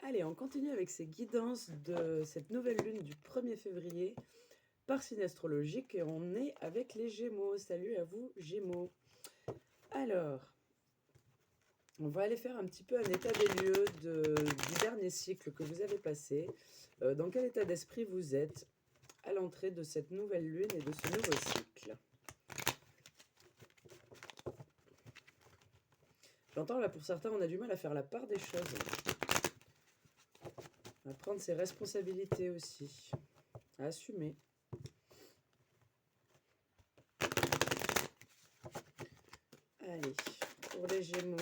Allez, on continue avec ces guidances de cette nouvelle lune du 1er février par signe astrologique et on est avec les Gémeaux. Salut à vous, Gémeaux. Alors, on va aller faire un petit peu un état des lieux du dernier cycle que vous avez passé. Dans quel état d'esprit vous êtes à l'entrée de cette nouvelle lune et de ce nouveau cycle? J'entends là, pour certains, on a du mal à faire la part des choses. À prendre ses responsabilités aussi. À assumer. Allez, pour les Gémeaux.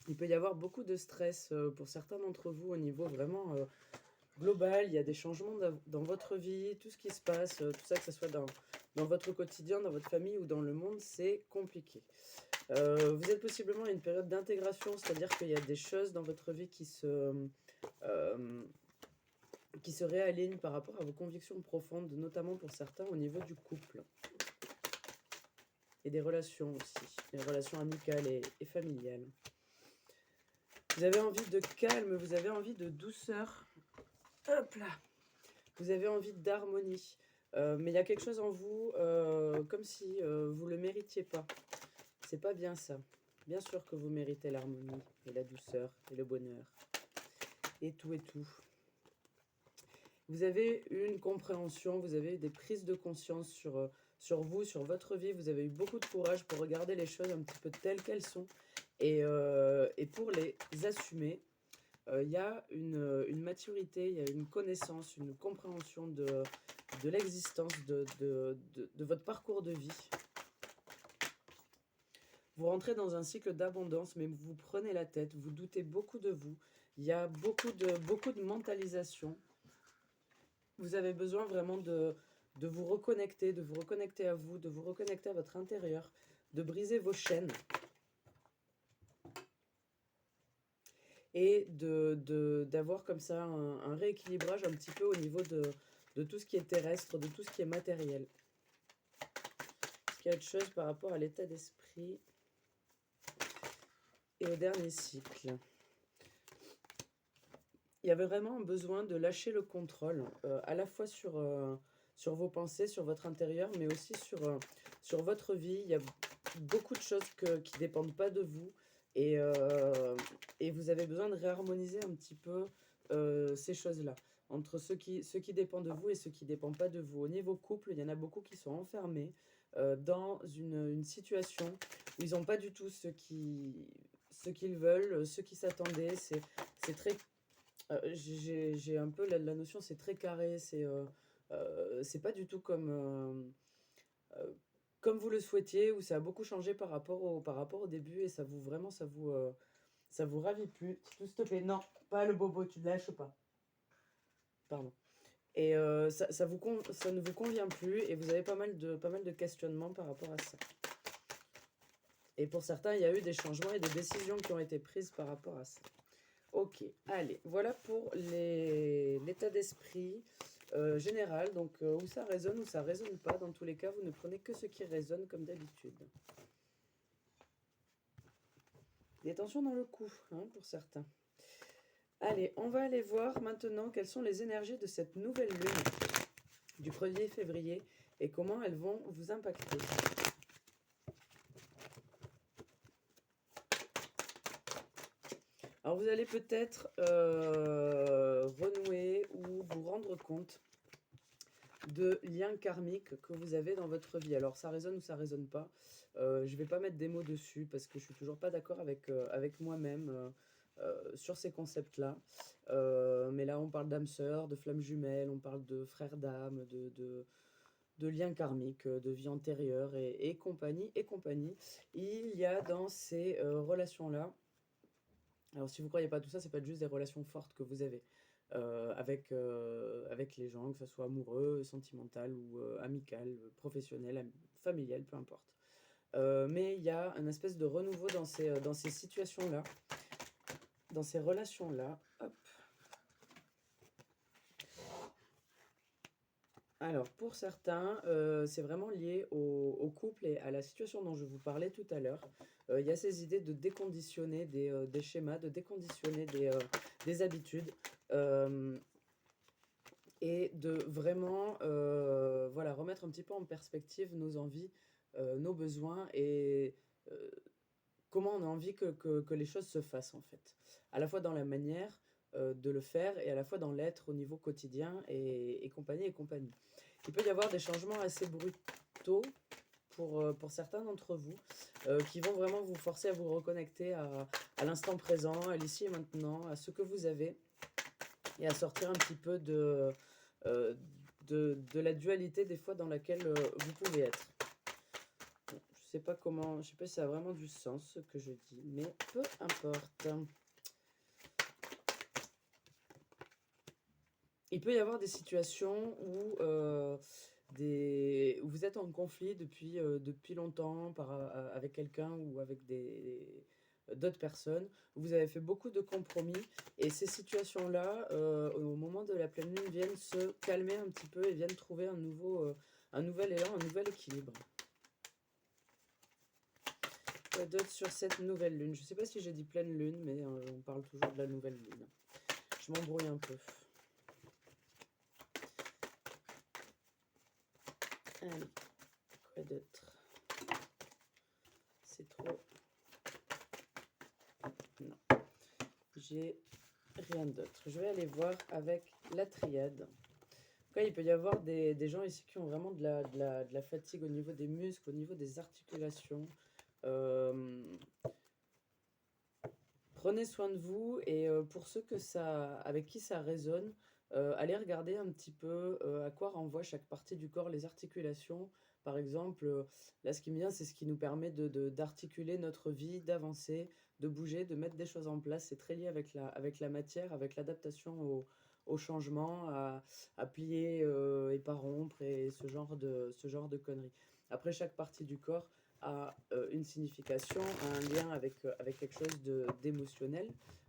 Il peut y avoir beaucoup de stress pour certains d'entre vous au niveau vraiment global. Il y a des changements dans votre vie, tout ce qui se passe, tout ça, que ce soit dans votre quotidien, dans votre famille ou dans le monde, c'est compliqué. Vous êtes possiblement à une période d'intégration, c'est-à-dire qu'il y a des choses dans votre vie qui se réalignent par rapport à vos convictions profondes, notamment pour certains au niveau du couple. Et des relations aussi, des relations amicales et familiales. Vous avez envie de calme, vous avez envie de douceur. Hop là. Vous avez envie d'harmonie. Mais il y a quelque chose en vous, comme si vous ne le méritiez pas. C'est pas bien ça. Bien sûr que vous méritez l'harmonie et la douceur et le bonheur. Et tout et tout. Vous avez une compréhension, vous avez des prises de conscience sur vous, sur votre vie. Vous avez eu beaucoup de courage pour regarder les choses un petit peu telles qu'elles sont et pour les assumer. Il y a une maturité, il y a une connaissance, une compréhension de l'existence de votre parcours de vie. Vous rentrez dans un cycle d'abondance, mais vous prenez la tête, vous doutez beaucoup de vous. Il y a beaucoup de mentalisation. Vous avez besoin vraiment de vous reconnecter à vous, de vous reconnecter à votre intérieur, de briser vos chaînes. Et d'avoir comme ça un rééquilibrage un petit peu au niveau de tout ce qui est terrestre, de tout ce qui est matériel. Est-ce qu'il y a autre chose par rapport à l'état d'esprit et au dernier cycle? Il y avait vraiment un besoin de lâcher le contrôle, à la fois sur vos pensées, sur votre intérieur, mais aussi sur votre vie. Il y a beaucoup de choses qui ne dépendent pas de vous. Et vous avez besoin de réharmoniser un petit peu ces choses-là, entre ce qui dépend de vous et ce qui ne dépend pas de vous. Au niveau couple, il y en a beaucoup qui sont enfermés dans une situation où ils n'ont pas du tout ce qu'ils veulent, ce qui s'attendaient. C'est très... j'ai un peu la notion, c'est très carré, c'est pas du tout comme vous le souhaitiez, ou ça a beaucoup changé par rapport au début, et ça vous ravit plus. Tout s'il te plaît, non, pas le bobo, tu ne lâches pas. Pardon. Et ça ne vous convient plus, et vous avez pas mal de questionnements par rapport à ça. Et pour certains, il y a eu des changements et des décisions qui ont été prises par rapport à ça. Ok, allez, voilà pour l'état d'esprit général, donc où ça résonne, où ça résonne pas. Dans tous les cas, vous ne prenez que ce qui résonne comme d'habitude. Des tensions dans le cou, hein, pour certains. Allez, on va aller voir maintenant quelles sont les énergies de cette nouvelle lune du 1er février et comment elles vont vous impacter. Alors vous allez peut-être renouer ou vous rendre compte de liens karmiques que vous avez dans votre vie. Alors ça résonne ou ça résonne pas. Je vais pas mettre des mots dessus parce que je suis toujours pas d'accord avec moi-même sur ces concepts-là. Mais là on parle d'âme sœur, de flamme jumelle, on parle de frères d'âme, de liens karmiques, de vie antérieure et compagnie et compagnie. Il y a dans ces relations-là, alors si vous croyez pas tout ça, c'est pas juste des relations fortes que vous avez avec les gens, que ce soit amoureux, sentimental ou amical, professionnel, familial, peu importe. Mais il y a un espèce de renouveau dans ces situations-là, dans ces relations-là. Hop. Alors, pour certains, c'est vraiment lié au couple et à la situation dont je vous parlais tout à l'heure. Il y a ces idées de déconditionner des schémas, de déconditionner des habitudes, euh, et de vraiment voilà, remettre un petit peu en perspective nos envies, nos besoins et euh, comment on a envie que les choses se fassent en fait. À la fois dans la manière de le faire et à la fois dans l'être au niveau quotidien et compagnie et compagnie. Il peut y avoir des changements assez brutaux pour certains d'entre vous qui vont vraiment vous forcer à vous reconnecter à l'instant présent, à l'ici et maintenant, à ce que vous avez et à sortir un petit peu euh, de la dualité des fois dans laquelle vous pouvez être. Bon, je sais pas comment, je sais pas si ça a vraiment du sens ce que je dis, mais peu importe. Il peut y avoir des situations où, où vous êtes en conflit depuis longtemps avec quelqu'un ou avec d'autres personnes. Vous avez fait beaucoup de compromis et ces situations-là, au moment de la pleine lune, viennent se calmer un petit peu et viennent trouver un nouvel élan, un nouvel équilibre. Quoi d'autre sur cette nouvelle lune? Je ne sais pas si j'ai dit pleine lune, mais on parle toujours de la nouvelle lune. Je m'embrouille un peu. Allez, quoi d'autre? C'est trop. Non, j'ai rien d'autre. Je vais aller voir avec la triade. Après, il peut y avoir des gens ici qui ont vraiment de la fatigue au niveau des muscles, au niveau des articulations. Euh, Prenez soin de vous et pour ceux avec qui ça résonne, allez regarder un petit peu à quoi renvoie chaque partie du corps, les articulations. Par exemple, là ce qui me vient, c'est ce qui nous permet d'articuler notre vie, d'avancer, de bouger, de mettre des choses en place. C'est très lié avec la matière, avec l'adaptation au changement, à plier et pas rompre et ce genre de conneries. Après, chaque partie du corps a une signification, a un lien avec quelque chose d'émotionnel.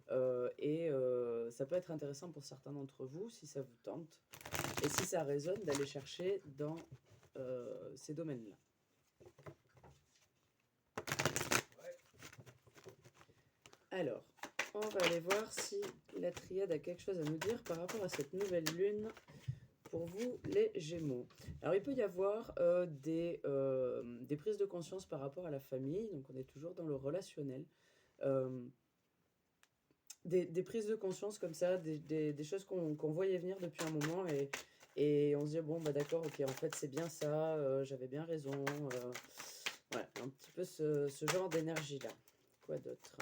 Ça peut être intéressant pour certains d'entre vous, si ça vous tente, et si ça résonne, d'aller chercher dans ces domaines-là. Alors, on va aller voir si la triade a quelque chose à nous dire par rapport à cette nouvelle lune pour vous, les Gémeaux. Alors, il peut y avoir des prises de conscience par rapport à la famille, donc on est toujours dans le relationnel. Euh, des prises de conscience comme ça, des choses qu'on voyait venir depuis un moment et on se dit, bon, bah d'accord, ok, en fait, c'est bien ça, j'avais bien raison. Ouais, un petit peu ce genre d'énergie-là. Quoi d'autre?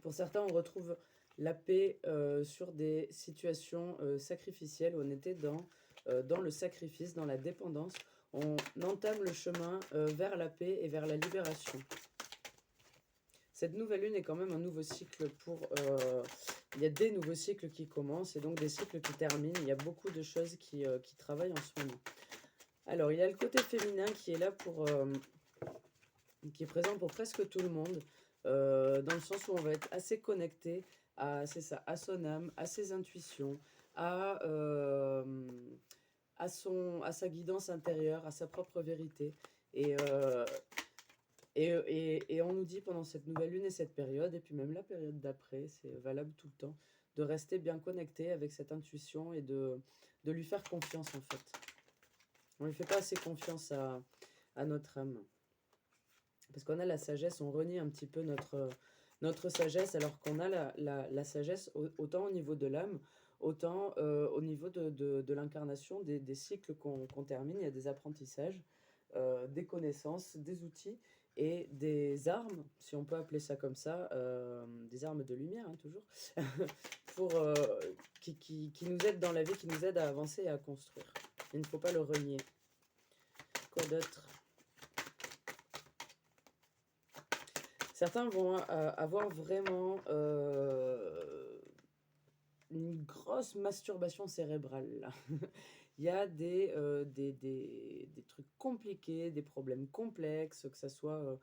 Pour certains, on retrouve la paix sur des situations sacrificielles où on était dans le sacrifice, dans la dépendance. On entame le chemin vers la paix et vers la libération. Cette nouvelle lune est quand même un nouveau cycle il y a des nouveaux cycles qui commencent et donc des cycles qui terminent. Il y a beaucoup de choses qui travaillent en ce moment. Alors, il y a le côté féminin qui est là qui est présent pour presque tout le monde, dans le sens où on va être assez connecté c'est ça, à son âme, à ses intuitions, à, euh, à sa guidance intérieure, à sa propre vérité. Et, euh, et on nous dit pendant cette nouvelle lune et cette période, et puis même la période d'après, c'est valable tout le temps, de rester bien connecté avec cette intuition et de lui faire confiance en fait. On ne lui fait pas assez confiance à notre âme. Parce qu'on a la sagesse, on renie un petit peu notre sagesse, alors qu'on a la sagesse autant au niveau de l'âme, autant au niveau de l'incarnation, des cycles qu'on termine. Il y a des apprentissages, des connaissances, des outils et des armes, si on peut appeler ça comme ça, des armes de lumière, hein, toujours, pour, qui nous aident dans la vie, qui nous aident à avancer et à construire. Il ne faut pas le renier. Quoi d'autre? Certains vont avoir vraiment une grosse masturbation cérébrale là. Il y a des trucs compliqués, des problèmes complexes, que ce soit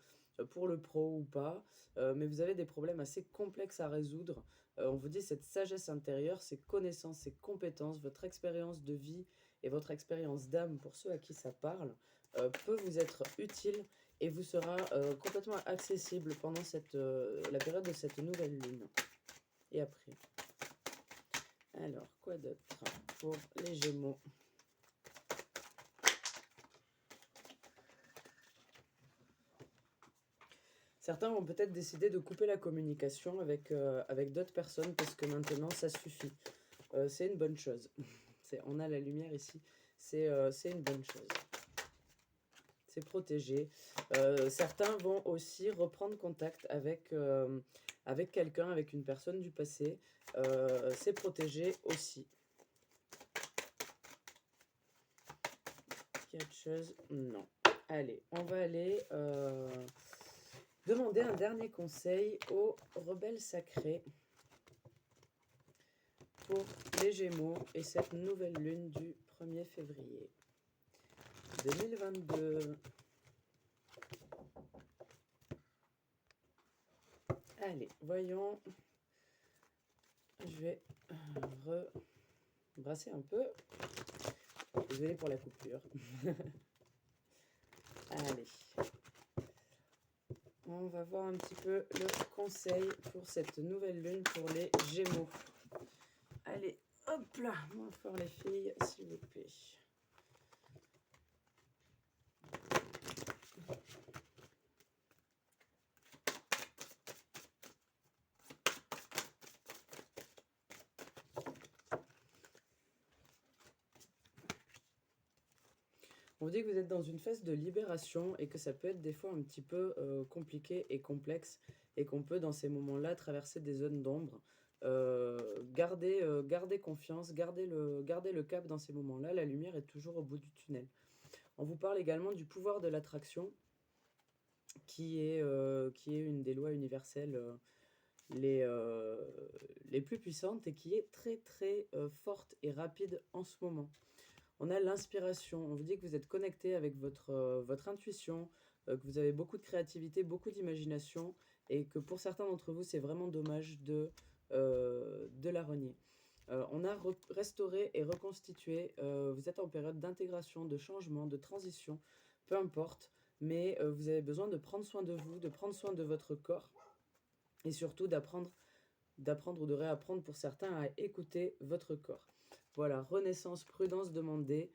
pour le pro ou pas, mais vous avez des problèmes assez complexes à résoudre. On vous dit cette sagesse intérieure, ces connaissances, ces compétences, votre expérience de vie et votre expérience d'âme pour ceux à qui ça parle peut vous être utile et vous sera complètement accessible pendant la période de cette nouvelle lune. Et après. Alors, quoi d'autre pour les Gémeaux? Certains vont peut-être décider de couper la communication avec d'autres personnes parce que maintenant ça suffit. C'est une bonne chose. On a la lumière ici. C'est une bonne chose. C'est protégé. Certains vont aussi reprendre contact avec quelqu'un, avec une personne du passé. C'est protégé aussi. Quelque chose? Non. Allez, on va aller demander un dernier conseil aux rebelles sacrés pour les Gémeaux et cette nouvelle lune du 1er février 2022. Allez, voyons. Je vais brasser un peu. Désolée pour la coupure. Allez. On va voir un petit peu le conseil pour cette nouvelle lune pour les Gémeaux. Allez, hop là, moins fort les filles, s'il vous plaît. On vous dit que vous êtes dans une phase de libération et que ça peut être des fois un petit peu compliqué et complexe et qu'on peut dans ces moments-là traverser des zones d'ombre. Gardez confiance, gardez le cap dans ces moments-là. La lumière est toujours au bout du tunnel. On vous parle également du pouvoir de l'attraction qui est une des lois universelles les plus puissantes et qui est très très forte et rapide en ce moment. On a l'inspiration, on vous dit que vous êtes connecté avec votre intuition, que vous avez beaucoup de créativité, beaucoup d'imagination, et que pour certains d'entre vous, c'est vraiment dommage de la renier. On a restauré et reconstitué, vous êtes en période d'intégration, de changement, de transition, peu importe, mais vous avez besoin de prendre soin de vous, de prendre soin de votre corps, et surtout d'apprendre ou de réapprendre pour certains à écouter votre corps. Voilà, renaissance, prudence demandée.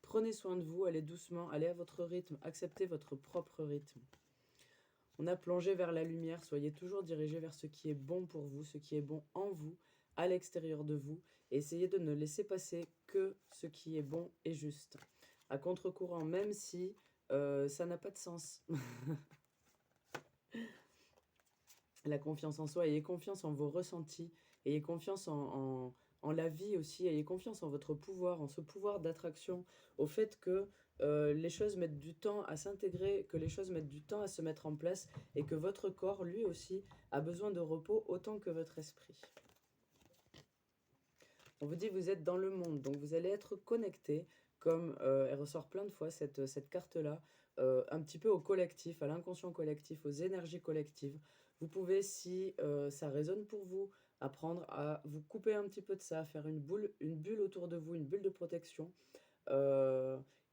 Prenez soin de vous, allez doucement, allez à votre rythme, acceptez votre propre rythme. On a plongé vers la lumière, soyez toujours dirigés vers ce qui est bon pour vous, ce qui est bon en vous, à l'extérieur de vous, et essayez de ne laisser passer que ce qui est bon et juste. À contre-courant, même si ça n'a pas de sens. La confiance en soi, ayez confiance en vos ressentis, ayez confiance en la vie aussi, ayez confiance en votre pouvoir, en ce pouvoir d'attraction, au fait que les choses mettent du temps à s'intégrer, que les choses mettent du temps à se mettre en place et que votre corps, lui aussi, a besoin de repos autant que votre esprit. On vous dit vous êtes dans le monde, donc vous allez être connecté, comme elle ressort plein de fois cette carte-là, un petit peu au collectif, à l'inconscient collectif, aux énergies collectives. Vous pouvez, si ça résonne pour vous, apprendre à vous couper un petit peu de ça, faire une bulle autour de vous, une bulle de protection.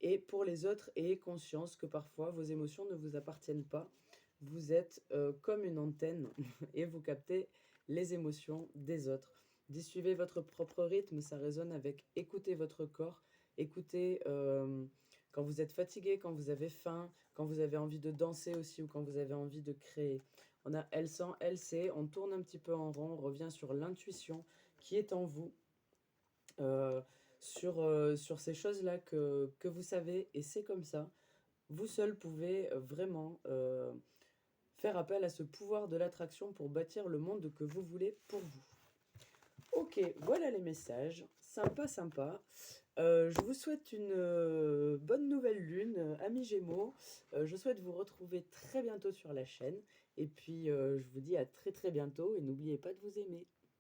Et pour les autres, ayez conscience que parfois vos émotions ne vous appartiennent pas. Vous êtes comme une antenne et vous captez les émotions des autres. Suivez votre propre rythme, ça résonne avec écoutez votre corps, écoutez quand vous êtes fatigué, quand vous avez faim, quand vous avez envie de danser aussi ou quand vous avez envie de créer. On a elle sent, elle sait, on tourne un petit peu en rond, on revient sur l'intuition qui est en vous, sur ces choses-là que vous savez et c'est comme ça. Vous seul pouvez vraiment faire appel à ce pouvoir de l'attraction pour bâtir le monde que vous voulez pour vous. Ok, voilà les messages. Sympa, sympa. Je vous souhaite une bonne nouvelle lune, amis Gémeaux. Je souhaite vous retrouver très bientôt sur la chaîne. Et puis, je vous dis à très très bientôt et n'oubliez pas de vous aimer.